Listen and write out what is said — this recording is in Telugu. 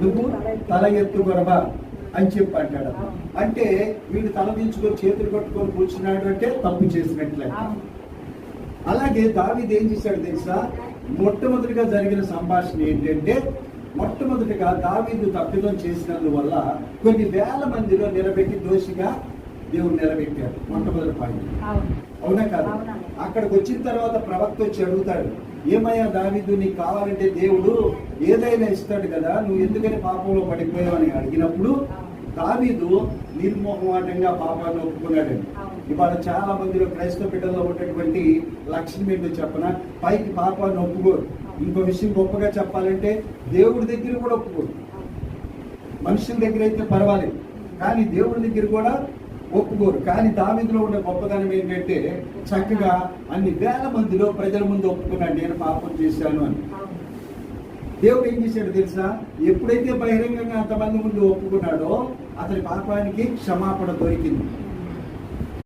నువ్వు తల ఎత్తుకొనవా అని చెప్పి అంటాడు. అంటే వీడు తల దించుకొని చేతులు కట్టుకొని కూర్చున్నాడు అంటే తప్పు చేసినట్లే. అలాగే దావీదు ఏం చేశాడు తెలుసా? మొట్టమొదటిగా జరిగిన సంభాషణ ఏంటంటే, మొట్టమొదటిగా దావీదు తప్పిదం చేసినందువల్ల కొన్ని వేల మందిలో నిలబెట్టి దోషిగా దేవుడు నిలబెట్టాడు. మొట్టమొదటి పాయింట్ అవునా కాదు? అక్కడికి వచ్చిన తర్వాత ప్రవక్త వచ్చి అడుగుతాడు, ఏమయ్యా దావీదు, నీకు కావాలంటే దేవుడు ఏదైనా ఇస్తాడు కదా, నువ్వు ఎందుకని పాపంలో పడిపోయావు అని అడిగినప్పుడు దావీదు నిర్మోహమాటంగా పాపాన్ని ఒప్పుకున్నాడండి. ఇవాళ చాలా మందిలో క్రైస్తవ బిడ్డల్లో ఉన్నటువంటి లక్షణం ఏంటో చెప్పన, పైకి పాపాన్ని ఒప్పుకోరు. ఇంకో విషయం గొప్పగా చెప్పాలంటే దేవుడి దగ్గర కూడా ఒప్పుకోరు. మనుషుల దగ్గర అయితే పర్వాలేదు, కానీ దేవుడి దగ్గర కూడా ఒప్పుకోరు. కానీ దావీదులో ఉన్న గొప్పదనం ఏంటంటే, చక్కగా అన్ని వేల మందిలో ప్రజల ముందు ఒప్పుకున్నాడు, నేను పాపం చేశాను అని. దేవుడు ఏం చేశాడు తెలుసా? ఎప్పుడైతే బహిరంగంగా అంతమంది ముందు ఒప్పుకున్నాడో అతని పాపానికి క్షమాపణ దొరికింది.